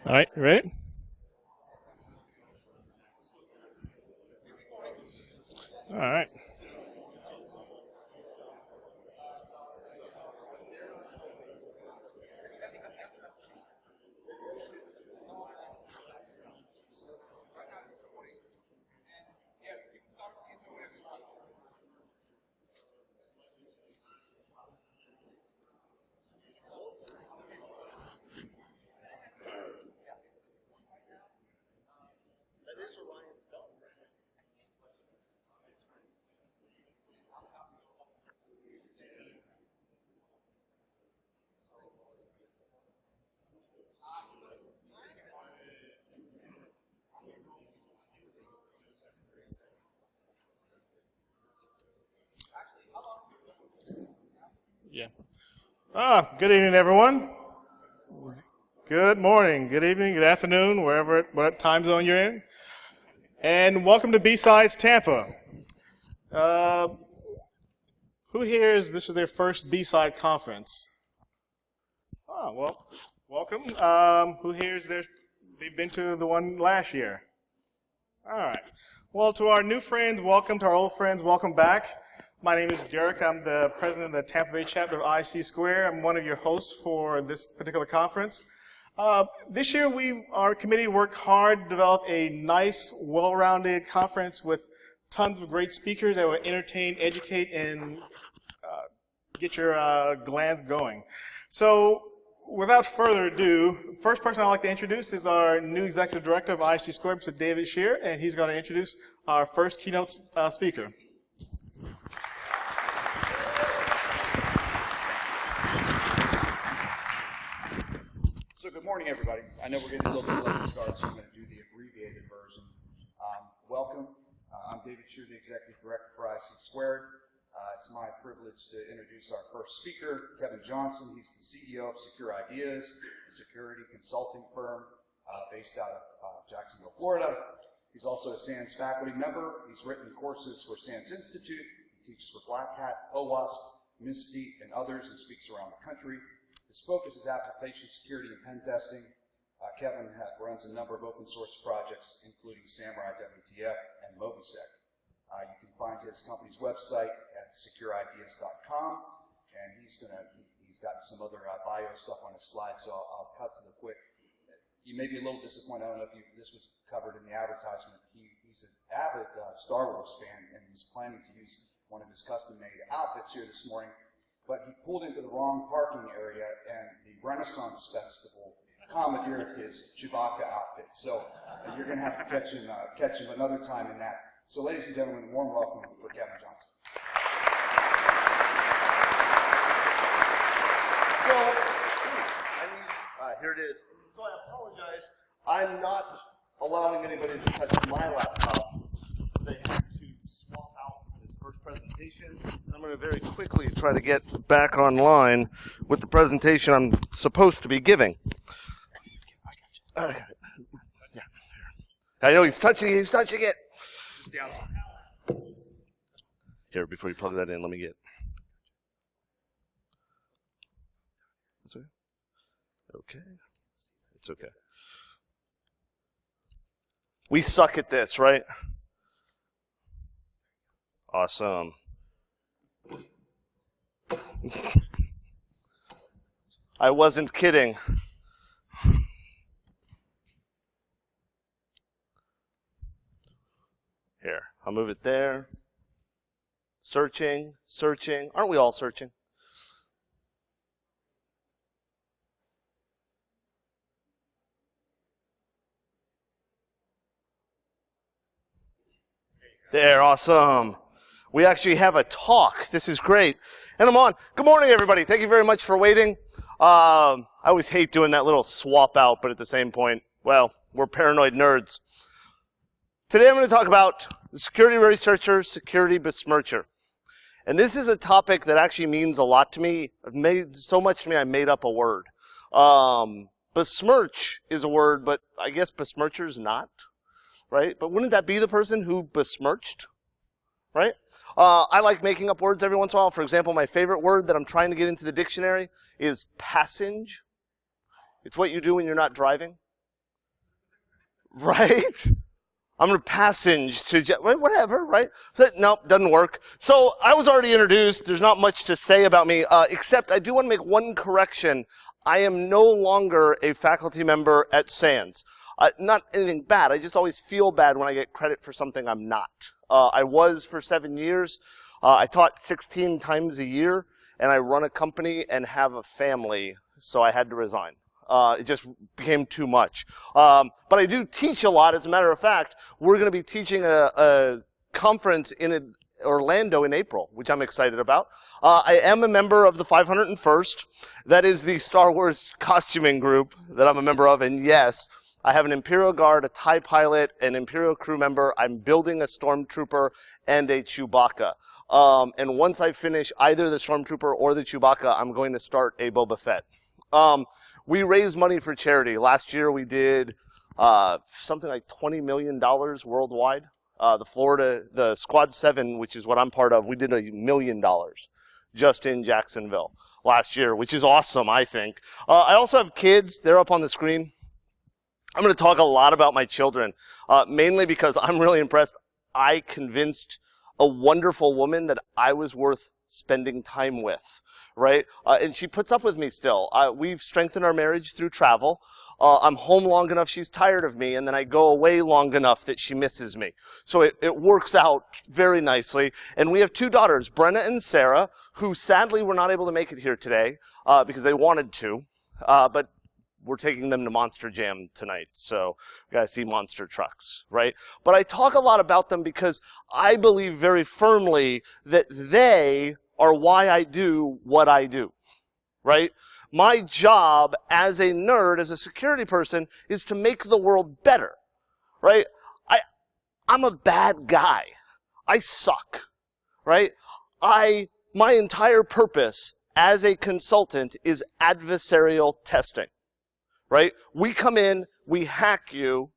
All right, you ready? All right. Yeah. Good evening, everyone. Good morning, good evening, good afternoon, wherever, what time zone you're in. And welcome to BSides Tampa. Who here this is their first B-side conference? Well, welcome. Who here they've been to the one last year? All right. Well, to our new friends, welcome. To our old friends, welcome back. My name is Derek. I'm the president of the Tampa Bay chapter of IC Square. I'm one of your hosts for this particular conference. This year, our committee worked hard to develop a nice, well-rounded conference with tons of great speakers that will entertain, educate, and get your glands going. So, without further ado, first person I'd like to introduce is our new executive director of IC Square, Mr. David Shear, and he's going to introduce our first keynote speaker. So good morning, everybody. I know we're getting a little bit late to start, so I'm going to do the abbreviated version. Welcome. I'm David Shear, the Executive Director for IC Squared. It's my privilege to introduce our first speaker, Kevin Johnson. He's the CEO of Secure Ideas, a security consulting firm based out of Jacksonville, Florida. He's also a SANS faculty member. He's written courses for SANS Institute. He teaches for Black Hat, OWASP, Misty, and others, and speaks around the country. His focus is application security and pen testing. Kevin runs a number of open source projects, including Samurai WTF and Mobisec. You can find his company's website at securideas.com, and he's got some other bio stuff on his slides, so I'll cut to the quick. You may be a little disappointed. I don't know if this was covered in the advertisement. He's an avid Star Wars fan, and he's planning to use one of his custom-made outfits here this morning. But he pulled into the wrong parking area, and the Renaissance Festival commandeered his Chewbacca outfit. So you're going to have to catch him another time in that. So, ladies and gentlemen, warm welcome for Kevin Johnson. Here it is. So I apologize. I'm not allowing anybody to touch my laptop. So they have to swap out this first presentation. I'm going to very quickly try to get back online with the presentation I'm supposed to be giving. I got it. Yeah. I know he's touching it. Just down. Here, before you plug that in, let me get. That's okay. Okay. It's okay. We suck at this, right? Awesome. I wasn't kidding. Here, I'll move it there. Searching. Aren't we all searching? There, awesome. We actually have a talk. This is great. And I'm on. Good morning, everybody. Thank you very much for waiting. I always hate doing that little swap out, but at the same point, well, we're paranoid nerds. Today I'm going to talk about the security researcher, security besmircher. And this is a topic that actually means a lot to me. It made so much to me I made up a word. Besmirch is a word, but I guess besmircher is not. Right? But wouldn't that be the person who besmirched? Right? I like making up words every once in a while. For example, my favorite word that I'm trying to get into the dictionary is passenge. It's what you do when you're not driving. right? I'm going to passage to whatever, right? So, nope, doesn't work. So I was already introduced. There's not much to say about me, except I do want to make one correction. I am no longer a faculty member at SANS. Not anything bad. I just always feel bad when I get credit for something I'm not. I was for 7 years. I taught 16 times a year, and I run a company and have a family, so I had to resign. It just became too much. But I do teach a lot. As a matter of fact, we're going to be teaching a conference in Orlando in April, which I'm excited about. I am a member of the 501st. That is the Star Wars costuming group that I'm a member of. And yes, I have an Imperial Guard, a TIE pilot, an Imperial crew member. I'm building a Stormtrooper and a Chewbacca. And once I finish either the Stormtrooper or the Chewbacca, I'm going to start a Boba Fett. We raise money for charity. Last year we did something like $20 million worldwide. The Squad 7, which is what I'm part of, we did $1 million just in Jacksonville last year, which is awesome, I think. I also have kids. They're up on the screen. I'm going to talk a lot about my children, mainly because I'm really impressed. I convinced a wonderful woman that I was worth spending time with, right? And she puts up with me still. We've strengthened our marriage through travel. I'm home long enough she's tired of me, and then I go away long enough that she misses me. So it works out very nicely. And we have 2 daughters, Brenna and Sarah, who sadly were not able to make it here today because they wanted to. But we're taking them to Monster Jam tonight, so we got to see monster trucks, right? But I talk a lot about them because I believe very firmly that they are why I do what I do, right? My job as a nerd, as a security person, is to make the world better, right? I'm a bad guy. I suck, right? My entire purpose as a consultant is adversarial testing. Right? We come in, we hack you,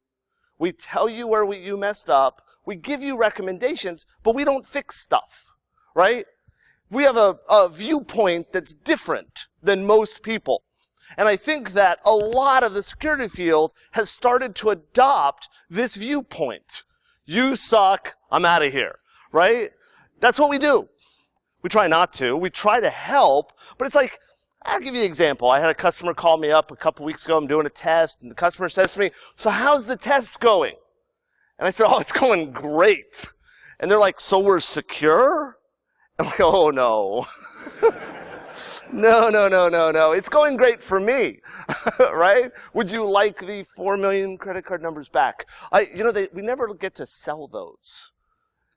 we tell you where you messed up, we give you recommendations, but we don't fix stuff, right? We have a viewpoint that's different than most people. And I think that a lot of the security field has started to adopt this viewpoint. You suck, I'm out of here, right? That's what we do. We try not to. We try to help, but it's like, I'll give you an example. I had a customer call me up a couple weeks ago. I'm doing a test, and the customer says to me, "So how's the test going?" And I said, "Oh, it's going great." And they're like, "So we're secure?" I'm like, "Oh, no." No. It's going great for me, right? Would you like the 4 million credit card numbers back? We never get to sell those.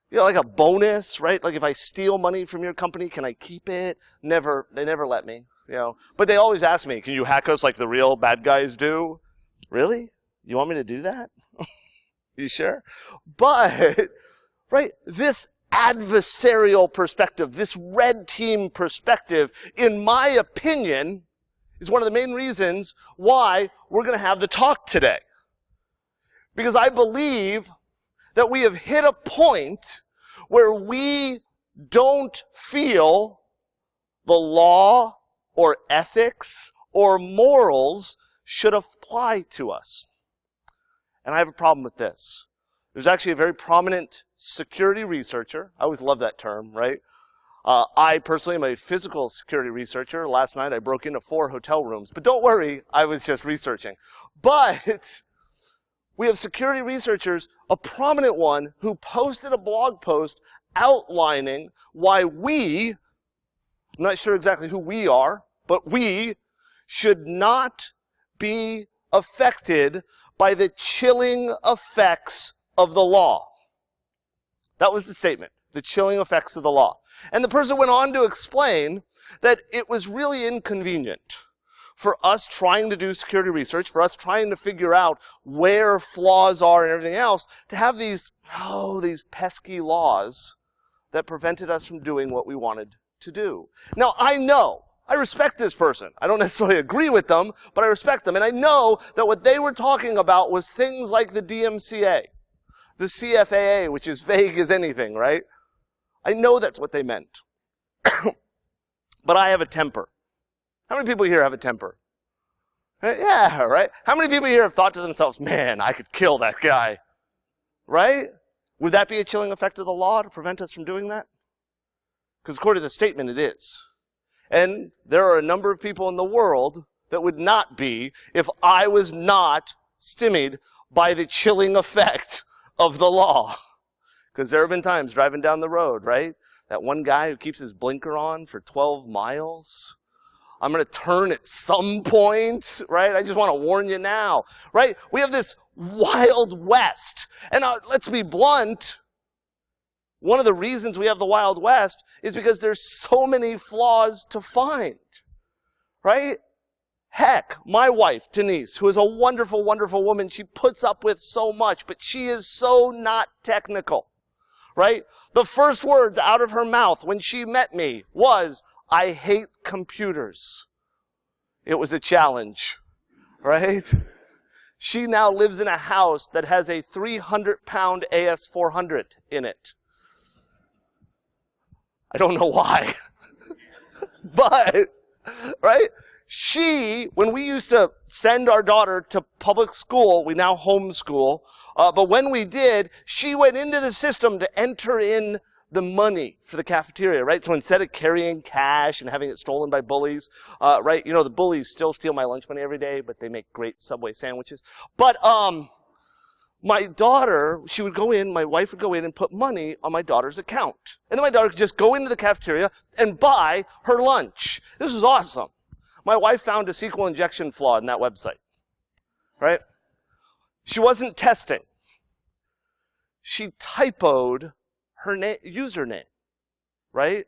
Like a bonus, right? Like if I steal money from your company, can I keep it? They never let me. But they always ask me, "Can you hack us like the real bad guys do?" Really? You want me to do that? You sure? But, right, this adversarial perspective, this red team perspective, in my opinion, is one of the main reasons why we're going to have the talk today. Because I believe that we have hit a point where we don't feel the law or ethics or morals should apply to us. And I have a problem with this. There's actually a very prominent security researcher. I always love that term, right? I personally am a physical security researcher. Last night I broke into 4 hotel rooms. But don't worry, I was just researching. But we have security researchers, a prominent one who posted a blog post outlining why I'm not sure exactly who we are, but we should not be affected by the chilling effects of the law. That was the statement, the chilling effects of the law. And the person went on to explain that it was really inconvenient for us trying to do security research, for us trying to figure out where flaws are and everything else, to have these pesky laws that prevented us from doing what we wanted to do. Now, I respect this person. I don't necessarily agree with them, but I respect them. And I know that what they were talking about was things like the DMCA, the CFAA, which is vague as anything, right? I know that's what they meant. But I have a temper. How many people here have a temper? Right? Yeah, right? How many people here have thought to themselves, man, I could kill that guy? Right? Would that be a chilling effect of the law to prevent us from doing that? Because according to the statement, it is. And there are a number of people in the world that would not be if I was not stymied by the chilling effect of the law. Because there have been times driving down the road, right? That one guy who keeps his blinker on for 12 miles. I'm going to turn at some point, right? I just want to warn you now, right? We have this Wild West. And let's be blunt. One of the reasons we have the Wild West is because there's so many flaws to find, right? Heck, my wife, Denise, who is a wonderful, wonderful woman, she puts up with so much, but she is so not technical, right? The first words out of her mouth when she met me was, I hate computers. It was a challenge, right? She now lives in a house that has a 300-pound AS400 in it. I don't know why. But, right? When we used to send our daughter to public school, we now homeschool, but when we did, she went into the system to enter in the money for the cafeteria, right? So instead of carrying cash and having it stolen by bullies, right? You know, the bullies still steal my lunch money every day, but they make great Subway sandwiches. But, my daughter, my wife would go in and put money on my daughter's account. And then my daughter could just go into the cafeteria and buy her lunch. This is awesome. My wife found a SQL injection flaw in that website, right? She wasn't testing. She typoed her username, right?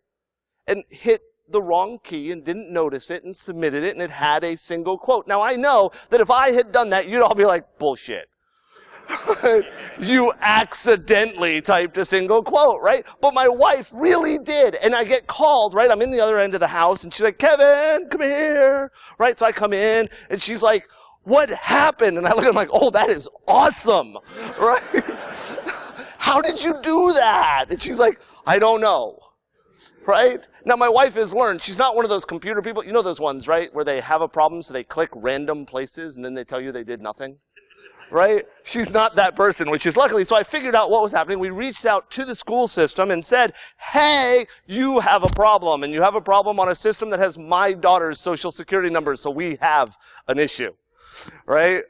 And hit the wrong key and didn't notice it and submitted it, and it had a single quote. Now, I know that if I had done that, you'd all be like, bullshit. You accidentally typed a single quote, right? But my wife really did. And I get called, right? I'm in the other end of the house, and she's like, Kevin, come here, right? So I come in, and she's like, what happened? And I look at her, I'm like, oh, that is awesome, right? How did you do that? And she's like, I don't know, right? Now, my wife has learned, she's not one of those computer people. You know those ones, right? Where they have a problem, so they click random places, and then they tell you they did nothing. Right? She's not that person, which is luckily. So I figured out what was happening. We reached out to the school system and said, hey, you have a problem. And you have a problem on a system that has my daughter's social security number. So we have an issue. Right?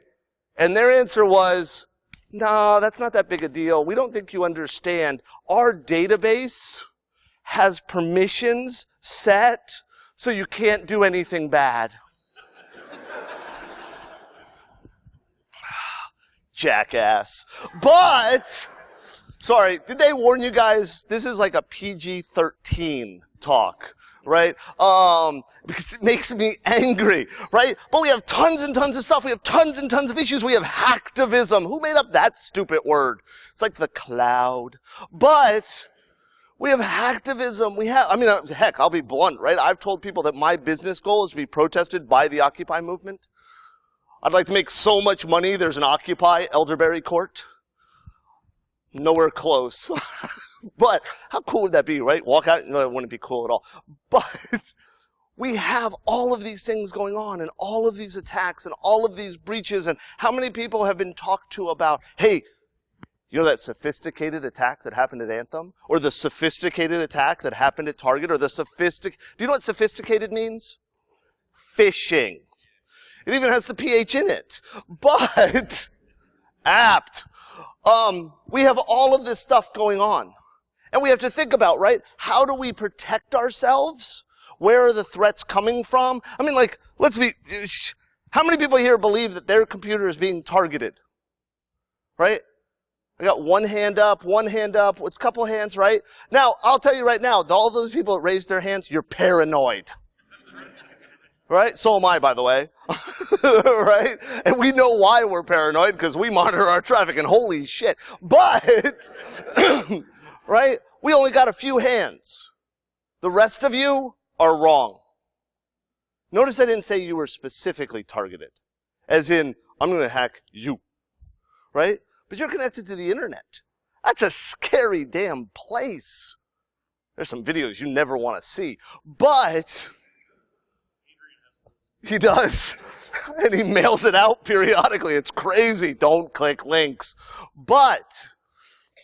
And their answer was, no, that's not that big a deal. We don't think you understand. Our database has permissions set so you can't do anything bad. Jackass. But, sorry, did they warn you guys? This is like a PG-13 talk, right? Because it makes me angry, right? But we have tons and tons of stuff. We have tons and tons of issues. We have hacktivism. Who made up that stupid word? It's like the cloud. But we have hacktivism. Heck, I'll be blunt, right? I've told people that my business goal is to be protested by the Occupy movement. I'd like to make so much money, there's an Occupy elderberry court. Nowhere close. But how cool would that be, right? Walk out, no, it wouldn't be cool at all. But we have all of these things going on and all of these attacks and all of these breaches. And how many people have been talked to about, hey, you know that sophisticated attack that happened at Anthem? Or the sophisticated attack that happened at Target? Or do you know what sophisticated means? Phishing. It even has the PH in it. But, apt. We have all of this stuff going on. And we have to think about, right, how do we protect ourselves? Where are the threats coming from? I mean, like, how many people here believe that their computer is being targeted? Right? I got one hand up, with a couple hands, right? Now, I'll tell you right now, all those people that raised their hands, you're paranoid. Right? So am I, by the way. Right? And we know why we're paranoid, because we monitor our traffic, and holy shit. But, right? We only got a few hands. The rest of you are wrong. Notice I didn't say you were specifically targeted. As in, I'm going to hack you. Right? But you're connected to the internet. That's a scary damn place. There's some videos you never want to see. But he does. And he mails it out periodically. It's crazy. Don't click links. But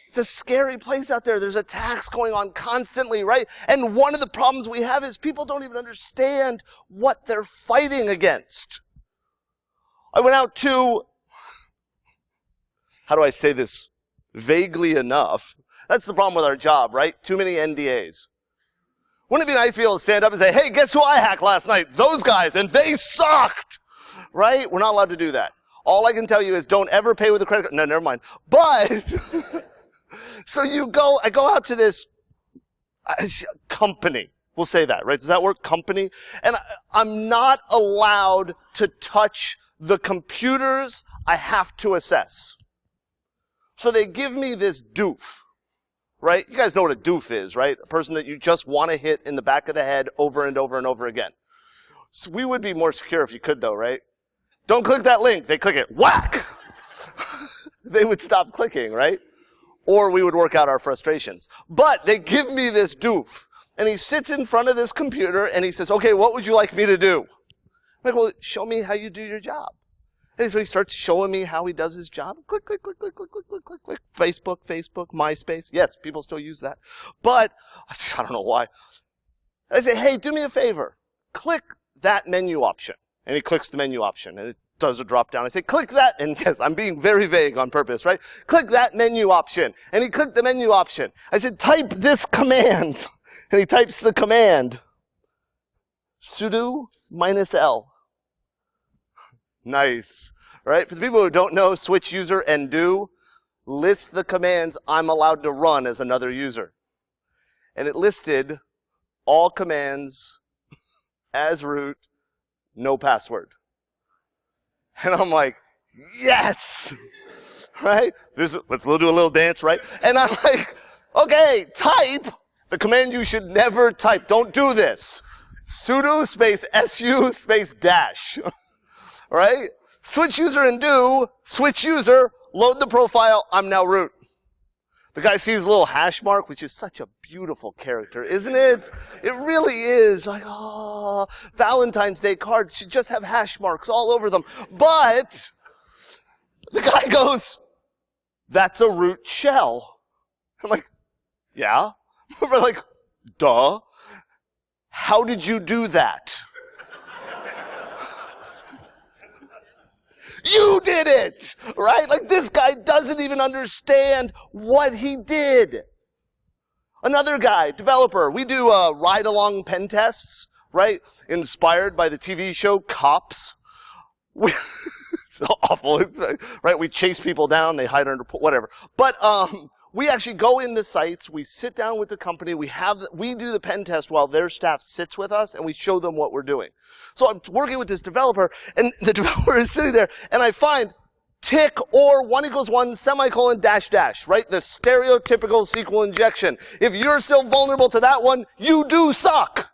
it's a scary place out there. There's attacks going on constantly, right? And one of the problems we have is people don't even understand what they're fighting against. I went out to, how do I say this vaguely enough? That's the problem with our job, right? Too many NDAs. Wouldn't it be nice to be able to stand up and say, hey, guess who I hacked last night? Those guys, and they sucked, right? We're not allowed to do that. All I can tell you is don't ever pay with a credit card. No, never mind. But, so I go out to this company. We'll say that, right? Does that work? Company? And I'm not allowed to touch the computers I have to assess. So they give me this doof. Right? You guys know what a doof is, right? A person that you just want to hit in the back of the head over and over and over again. So we would be more secure if you could, though, right? Don't click that link. They click it. Whack! They would stop clicking, right? Or we would work out our frustrations. But they give me this doof. And he sits in front of this computer and he says, okay, what would you like me to do? I'm like, well, show me how you do your job. And so he starts showing me how he does his job. Click, click, click, click, click, click, click, click, click. Facebook, MySpace. Yes, people still use that. But, I don't know why. I say, hey, do me a favor. Click that menu option. And he clicks the menu option. And it does a drop down. I say, click that. And yes, I'm being very vague on purpose, right? Click that menu option. And he clicked the menu option. I said, type this command. And he types the command. sudo -l. Nice, right? For the people who don't know, switch user and do lists the commands I'm allowed to run as another user. And it listed all commands as root, no password. And I'm like, yes, right? Let's do a little dance, right? And I'm like, okay, type the command you should never type. Don't do this. sudo space su space dash. Right? Switch user and do, switch user, load the profile, I'm now root. The guy sees a little hash mark, which is such a beautiful character, isn't it? It really is. Like, oh, Valentine's Day cards should just have hash marks all over them. But the guy goes, that's a root shell. I'm like, yeah. We're like, duh. How did you do that? You did it, right? Like this guy doesn't even understand what he did. Another guy, developer, we do ride-along pen tests, right? Inspired by the TV show Cops. It's awful, right? We chase people down, they hide under, whatever. But we actually go into sites, we sit down with the company, we do the pen test while their staff sits with us, and we show them what we're doing. So I'm working with this developer, and the developer is sitting there, and I find tick or 1 = 1, semicolon, dash, dash, right? The stereotypical SQL injection. If you're still vulnerable to that one, you do suck.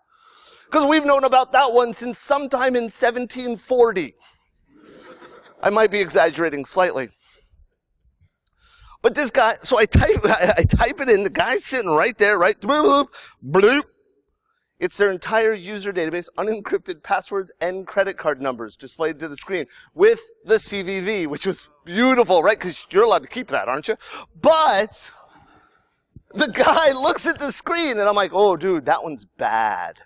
Because we've known about that one since sometime in 1740. I might be exaggerating slightly. But this guy, so I type it in, the guy's sitting right there, right? Bloop, bloop. It's their entire user database, unencrypted passwords and credit card numbers displayed to the screen with the CVV, which was beautiful, right? Because you're allowed to keep that, aren't you? But the guy looks at the screen, and I'm like, oh, dude, that one's bad.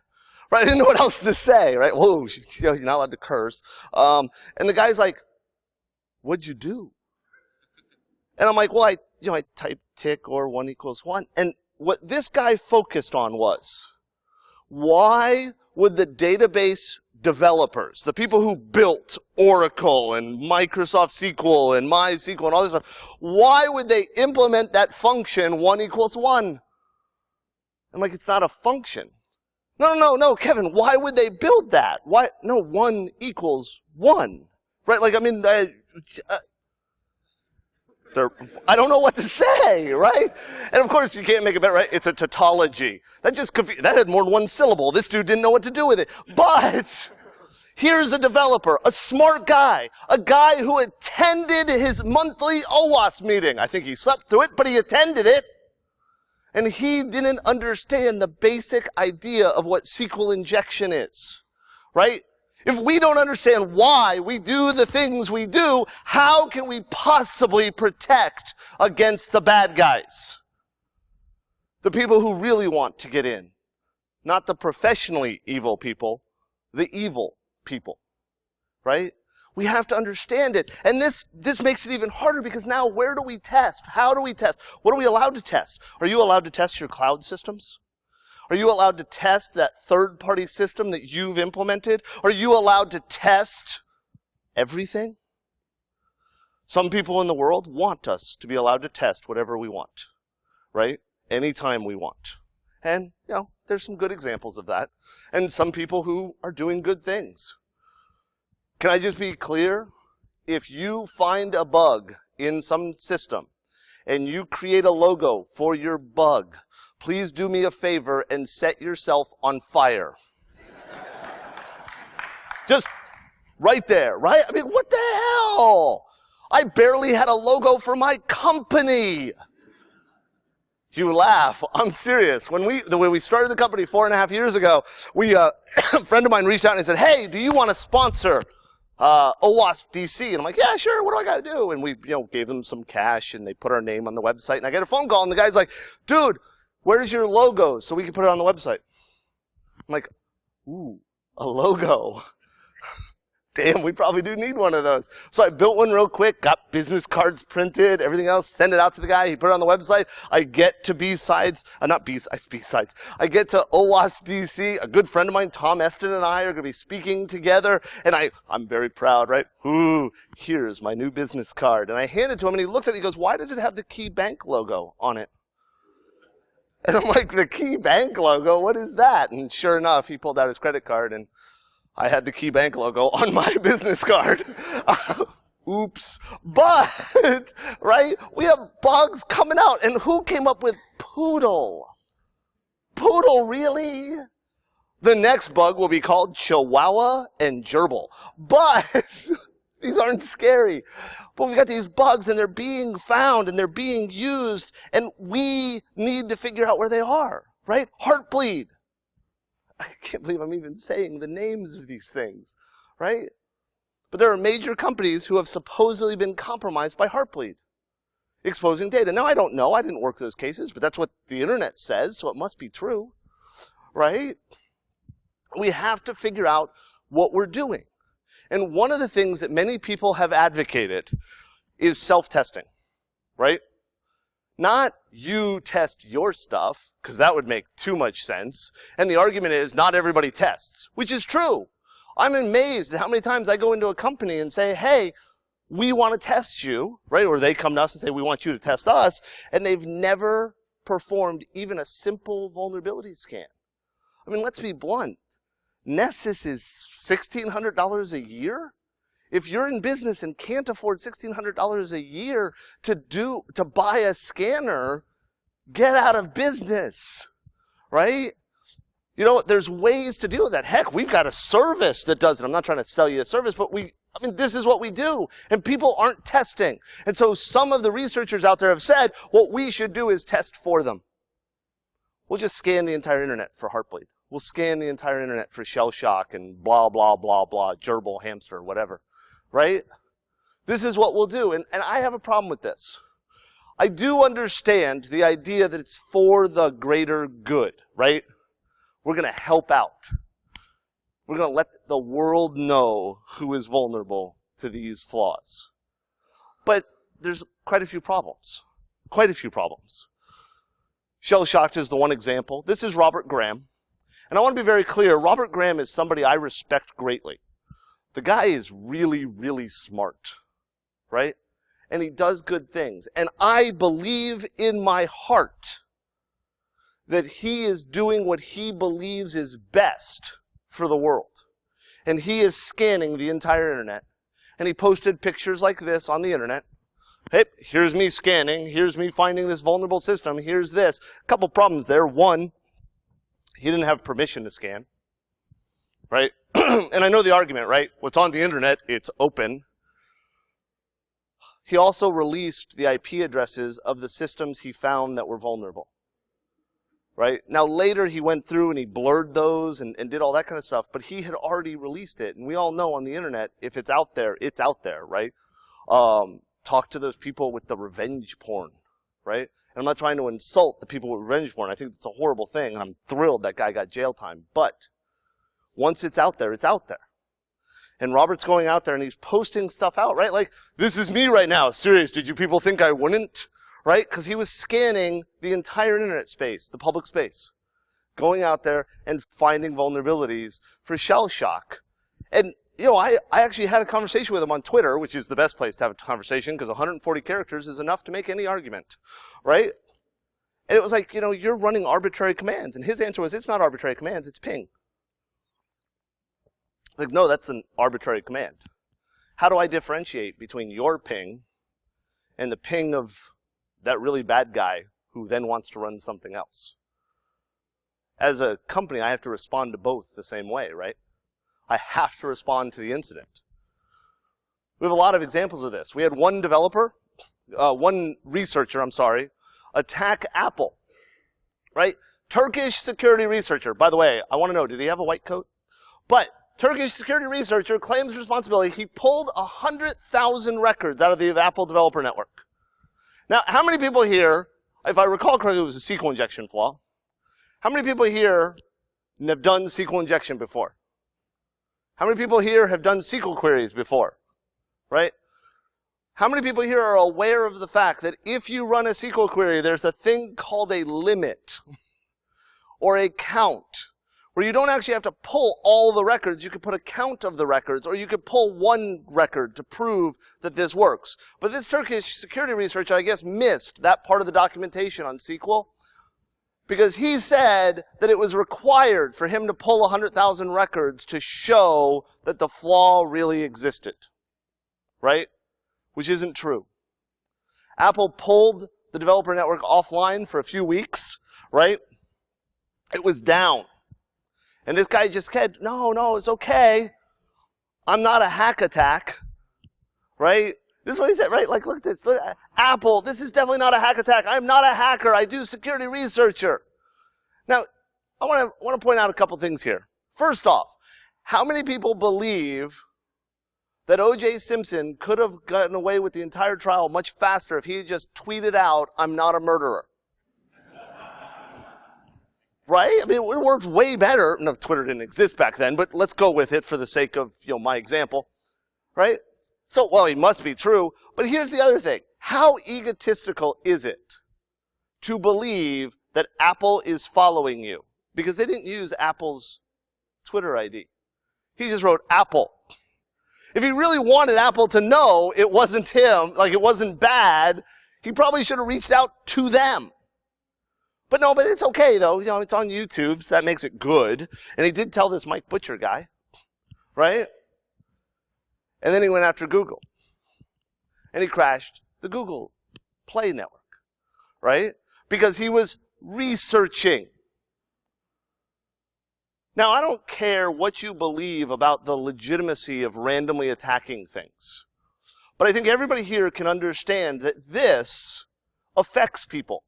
Right? I didn't know what else to say, right? Whoa, you're not allowed to curse. And the guy's like, what'd you do? And I'm like, well, I typed tick or 1 = 1. And what this guy focused on was, why would the database developers, the people who built Oracle and Microsoft SQL and MySQL and all this stuff, why would they implement that function 1 = 1? I'm like, it's not a function. No, Kevin, why would they build that? Why? No, 1 = 1. Right? Like, I mean, I don't know what to say, right? And of course, you can't make it better, right? It's a tautology. That had more than one syllable. This dude didn't know what to do with it. But here's a developer, a smart guy, a guy who attended his monthly OWASP meeting. I think he slept through it, but he attended it. And he didn't understand the basic idea of what SQL injection is, right? If we don't understand why we do the things we do, how can we possibly protect against the bad guys? The people who really want to get in. Not the professionally evil people, the evil people. Right? We have to understand it. And this makes it even harder because now where do we test? How do we test? What are we allowed to test? Are you allowed to test your cloud systems? Are you allowed to test that third-party system that you've implemented? Are you allowed to test everything? Some people in the world want us to be allowed to test whatever we want, right? Anytime we want. And, there's some good examples of that. And some people who are doing good things. Can I just be clear? If you find a bug in some system and you create a logo for your bug, please do me a favor and set yourself on fire. Just right there, right? I mean, what the hell? I barely had a logo for my company. You laugh. I'm serious. When we started the company 4.5 years ago, a friend of mine reached out and he said, hey, do you want to sponsor OWASP DC? And I'm like, yeah, sure. What do I got to do? And we, gave them some cash and they put our name on the website. And I get a phone call and the guy's like, dude, where's your logo so we can put it on the website? I'm like, ooh, a logo. Damn, we probably do need one of those. So I built one real quick, got business cards printed, everything else, send it out to the guy, he put it on the website. I get to BSides, BSides. I get to OWASP DC. A good friend of mine, Tom Eston, and I are going to be speaking together, and I'm very proud, right? Ooh, here's my new business card. And I hand it to him, and he looks at it, he goes, why does it have the Key Bank logo on it? And I'm like, the Key Bank logo? What is that? And sure enough, he pulled out his credit card, and I had the Key Bank logo on my business card. Oops. But, right, we have bugs coming out. And who came up with Poodle? Poodle, really? The next bug will be called Chihuahua and Gerbil. But these aren't scary. But we've got these bugs, and they're being found, and they're being used, and we need to figure out where they are, right? Heartbleed. I can't believe I'm even saying the names of these things, right? But there are major companies who have supposedly been compromised by Heartbleed, exposing data. Now, I don't know. I didn't work those cases, but that's what the internet says, so it must be true, right? We have to figure out what we're doing. And one of the things that many people have advocated is self-testing, right? Not you test your stuff, because that would make too much sense. And the argument is not everybody tests, which is true. I'm amazed at how many times I go into a company and say, hey, we want to test you, right? Or they come to us and say, we want you to test us. And they've never performed even a simple vulnerability scan. I mean, let's be blunt. Nessus is $1,600 a year? If you're in business and can't afford $1,600 a year to buy a scanner, get out of business, right? There's ways to deal with that. Heck, we've got a service that does it. I'm not trying to sell you a service, but this is what we do. And people aren't testing. And so some of the researchers out there have said, what we should do is test for them. We'll just scan the entire internet for Heartbleed. We'll scan the entire internet for shell shock and blah, blah, blah, blah, gerbil, hamster, whatever. Right? This is what we'll do. And I have a problem with this. I do understand the idea that it's for the greater good, right? We're going to help out. We're going to let the world know who is vulnerable to these flaws. But there's quite a few problems. Quite a few problems. Shell shocked is the one example. This is Robert Graham. And I want to be very clear. Robert Graham is somebody I respect greatly. The guy is really, really smart, right? And he does good things. And I believe in my heart that he is doing what he believes is best for the world. And he is scanning the entire internet. And he posted pictures like this on the internet. Hey, here's me scanning. Here's me finding this vulnerable system. Here's this. A couple problems there. One, he didn't have permission to scan, right? And I know the argument, right? What's on the internet, it's open. He also released the IP addresses of the systems he found that were vulnerable. right? Now later he went through and he blurred those and did all that kind of stuff, but he had already released it. And we all know on the internet, if it's out there, right? Talk to those people with the revenge porn, right? And I'm not trying to insult the people with revenge porn. I think it's a horrible thing, and I'm thrilled that guy got jail time. But once it's out there, it's out there. And Robert's going out there and he's posting stuff out, right? Like, this is me right now. Serious, did you people think I wouldn't? Right? Because he was scanning the entire internet space, the public space, going out there and finding vulnerabilities for shell shock. And, you know, I actually had a conversation with him on Twitter, which is the best place to have a conversation because 140 characters is enough to make any argument, right? And it was like, you know, you're running arbitrary commands. And his answer was, it's not arbitrary commands, it's ping. It's like, no, that's an arbitrary command. How do I differentiate between your ping and the ping of that really bad guy who then wants to run something else? As a company, I have to respond to both the same way, right? I have to respond to the incident. We have a lot of examples of this. We had one researcher, attack Apple, right? Turkish security researcher. By the way, I want to know, did he have a white coat? But Turkish security researcher claims responsibility. He pulled 100,000 records out of the Apple developer network. Now, how many people here, if I recall correctly, it was a SQL injection flaw. How many people here have done SQL injection before? How many people here have done SQL queries before? Right? How many people here are aware of the fact that if you run a SQL query, there's a thing called a limit or a count, where you don't actually have to pull all the records. You could put a count of the records, or you could pull one record to prove that this works. But this Turkish security researcher, I guess, missed that part of the documentation on SQL, because he said that it was required for him to pull 100,000 records to show that the flaw really existed, right? Which isn't true. Apple pulled the developer network offline for a few weeks, right? It was down. And this guy just said, no, it's okay. I'm not a hack attack, right? This is what he said, right? Like, look at this. Look, Apple, this is definitely not a hack attack. I'm not a hacker. I do security researcher. Now, I want to point out a couple things here. First off, how many people believe that O.J. Simpson could have gotten away with the entire trial much faster if he had just tweeted out, I'm not a murderer? Right? I mean, it worked way better. No, Twitter didn't exist back then, but let's go with it for the sake of, my example. Right? So, well, it must be true. But here's the other thing. How egotistical is it to believe that Apple is following you? Because they didn't use Apple's Twitter ID. He just wrote Apple. If he really wanted Apple to know it wasn't him, like it wasn't bad, he probably should have reached out to them. But no, but it's okay, though. It's on YouTube, so that makes it good. And he did tell this Mike Butcher guy, right? And then he went after Google. And he crashed the Google Play network, right? Because he was researching. Now, I don't care what you believe about the legitimacy of randomly attacking things. But I think everybody here can understand that this affects people.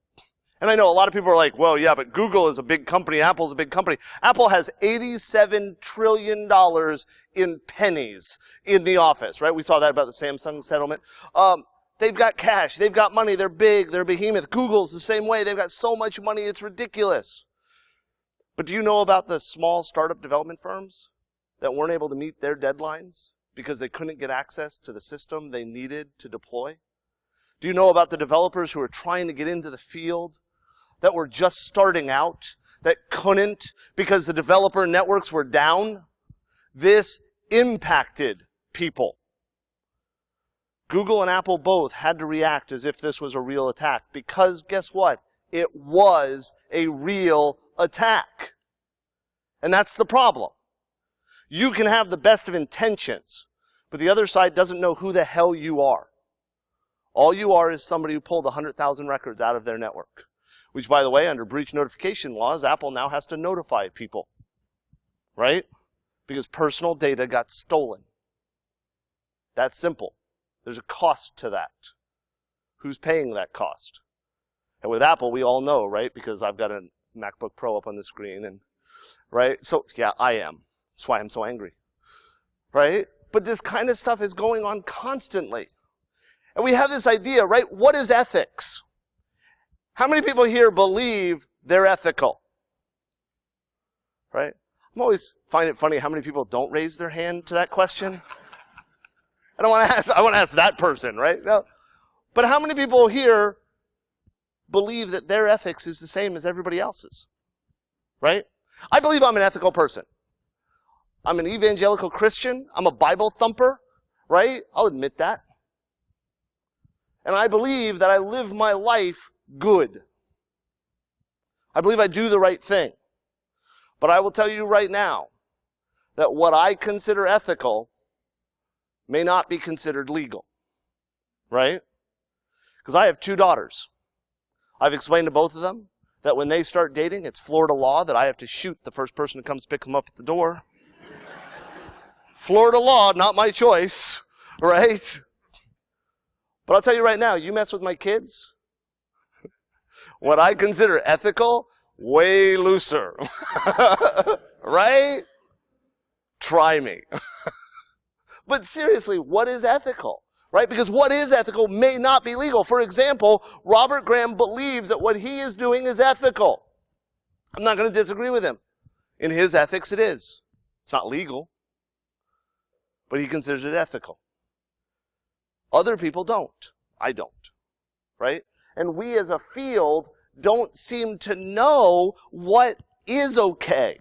And I know a lot of people are like, well, yeah, but Google is a big company. Apple's a big company. Apple has $87 trillion in pennies in the office, right? We saw that about the Samsung settlement. They've got cash. They've got money. They're big. They're a behemoth. Google's the same way. They've got so much money, it's ridiculous. But do you know about the small startup development firms that weren't able to meet their deadlines because they couldn't get access to the system they needed to deploy? Do you know about the developers who are trying to get into the field that were just starting out, that couldn't because the developer networks were down? This impacted people. Google and Apple both had to react as if this was a real attack because guess what? It was a real attack. And that's the problem. You can have the best of intentions, but the other side doesn't know who the hell you are. All you are is somebody who pulled 100,000 records out of their network. Which, by the way, under breach notification laws, Apple now has to notify people. Right? Because personal data got stolen. That's simple. There's a cost to that. Who's paying that cost? And with Apple, we all know, right? Because I've got a MacBook Pro up on the screen, and right? So yeah, I am. That's why I'm so angry, right? But this kind of stuff is going on constantly. And we have this idea, right? What is ethics? How many people here believe they're ethical? Right? I'm always find it funny how many people don't raise their hand to that question. I want to ask that person, right? No. But how many people here believe that their ethics is the same as everybody else's? Right? I believe I'm an ethical person. I'm an evangelical Christian. I'm a Bible thumper, right? I'll admit that. And I believe that I live my life good. I believe I do the right thing. But I will tell you right now that what I consider ethical may not be considered legal. Right? Because I have 2 daughters. I've explained to both of them that when they start dating, it's Florida law that I have to shoot the first person who comes pick them up at the door. Florida law, not my choice, right? But I'll tell you right now, you mess with my kids, what I consider ethical, way looser. Right? Try me. But seriously, what is ethical? Right? Because what is ethical may not be legal. For example, Robert Graham believes that what he is doing is ethical. I'm not going to disagree with him. In his ethics, it is. It's not legal. But he considers it ethical. Other people don't. I don't. Right? And we as a field don't seem to know what is okay.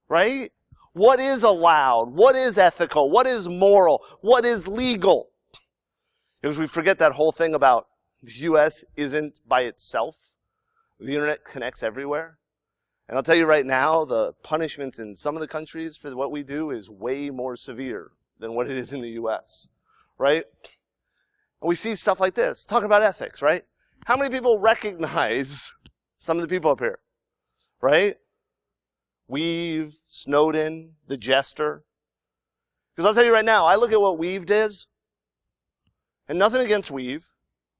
Right? What is allowed? What is ethical? What is moral? What is legal? Because we forget that whole thing about the U.S. isn't by itself. The internet connects everywhere. And I'll tell you right now, the punishments in some of the countries for what we do is way more severe than what it is in the U.S. Right? And we see stuff like this. Talking about ethics, right? How many people recognize some of the people up here? Right? Weave, Snowden, the Jester. Because I'll tell you right now, I look at what Weave is, and nothing against Weave,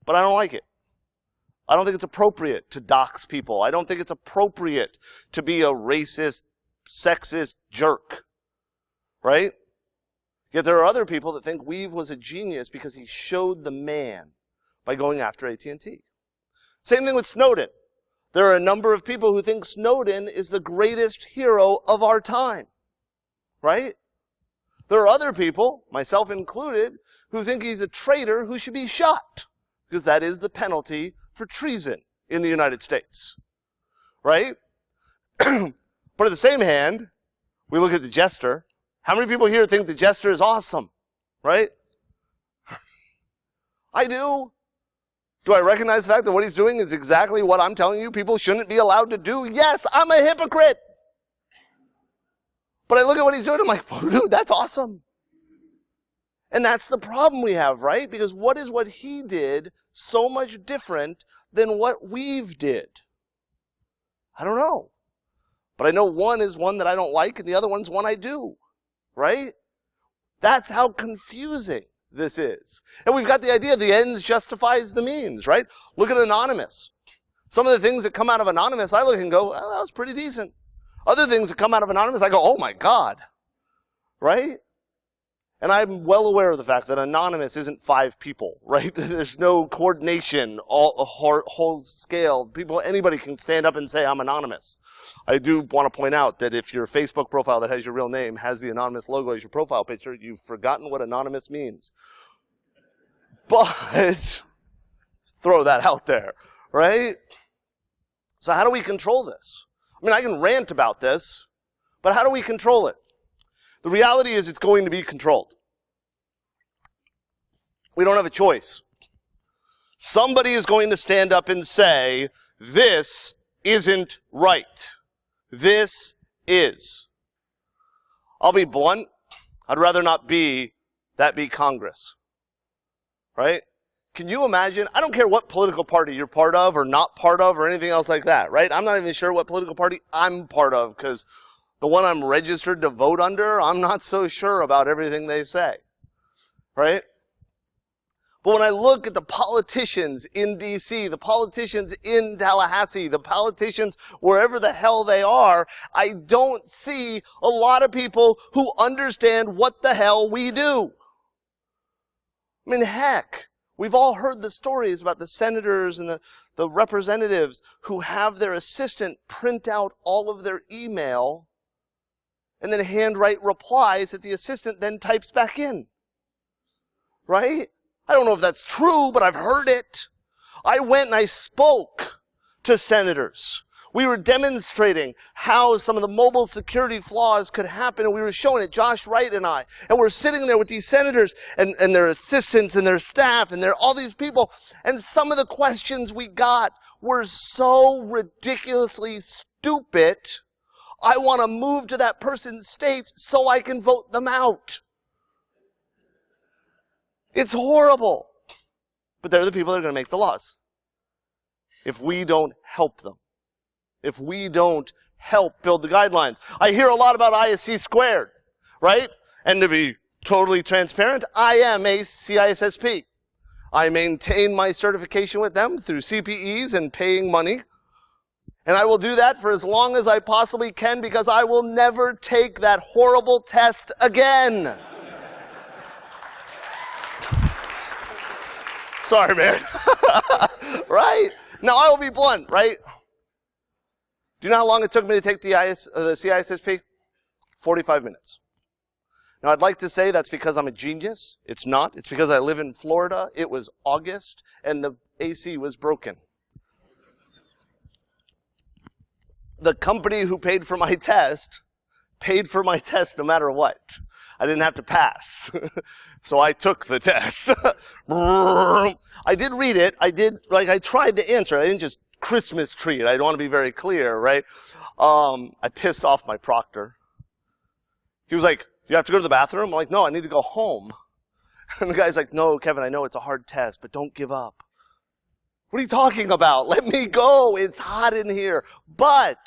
but I don't like it. I don't think it's appropriate to dox people. I don't think it's appropriate to be a racist, sexist jerk. Right? Yet there are other people that think Weave was a genius because he showed the man by going after AT&T. Same thing with Snowden. There are a number of people who think Snowden is the greatest hero of our time. Right? There are other people, myself included, who think he's a traitor who should be shot, because that is the penalty for treason in the United States. Right? But at the same hand, we look at the Jester. How many people here think the Jester is awesome? Right? I do. Do I recognize the fact that what he's doing is exactly what I'm telling you people shouldn't be allowed to do? Yes, I'm a hypocrite. But I look at what he's doing, I'm like, oh, dude, that's awesome. And that's the problem we have, right? Because what is what he did so much different than what Weave did? I don't know. But I know one is one that I don't like and the other one's one I do. Right? That's how confusing this is. And we've got the idea the ends justifies the means, right? Look at Anonymous. Some of the things that come out of Anonymous, I look and go, well, that was pretty decent. Other things that come out of Anonymous, I go, oh my God. Right? And I'm well aware of the fact that Anonymous isn't 5 people, right? There's no coordination, whole scale. Anybody can stand up and say, I'm anonymous. I do want to point out that if your Facebook profile that has your real name has the Anonymous logo as your profile picture, you've forgotten what anonymous means. But, throw that out there, right? So how do we control this? I mean, I can rant about this, but how do we control it? The reality is it's going to be controlled. We don't have a choice. Somebody is going to stand up and say, this isn't right. This is. I'll be blunt. I'd rather not be Congress. Right? Can you imagine? I don't care what political party you're part of or not part of or anything else like that, right? I'm not even sure what political party I'm part of because the one I'm registered to vote under, I'm not so sure about everything they say. Right? But when I look at the politicians in D.C., the politicians in Tallahassee, the politicians wherever the hell they are, I don't see a lot of people who understand what the hell we do. I mean, heck, we've all heard the stories about the senators and the representatives who have their assistant print out all of their email and then handwrite replies that the assistant then types back in. Right? I don't know if that's true, but I've heard it. I went and I spoke to senators. We were demonstrating how some of the mobile security flaws could happen, and we were showing it, Josh Wright and I. And we're sitting there with these senators and their assistants and their staff and all these people. And some of the questions we got were so ridiculously stupid, I want to move to that person's state so I can vote them out. It's horrible. But they're the people that are going to make the laws. If we don't help them. If we don't help build the guidelines. I hear a lot about ISC squared, right? And to be totally transparent, I am a CISSP. I maintain my certification with them through CPEs and paying money. And I will do that for as long as I possibly can because I will never take that horrible test again. Sorry, man. Right? Now, I will be blunt, right? Do you know how long it took me to take the CISSP? 45 minutes. Now, I'd like to say that's because I'm a genius. It's not. It's because I live in Florida. It was August, and the AC was broken. The company who paid for my test no matter what. I didn't have to pass. So I took the test. I did read it. I tried to answer. I didn't just Christmas tree it. I want to be very clear, right? I pissed off my proctor. He was like, you have to go to the bathroom? I'm like, no, I need to go home. And the guy's like, no, Kevin, I know it's a hard test, but don't give up. What are you talking about? Let me go. It's hot in here. But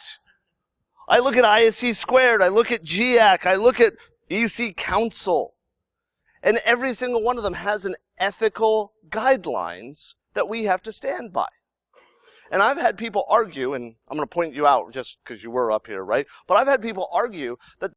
I look at ISC squared. I look at GIAC. I look at EC Council. And every single one of them has an ethical guidelines that we have to stand by. And I've had people argue, and I'm going to point you out just because you were up here, right? But I've had people argue that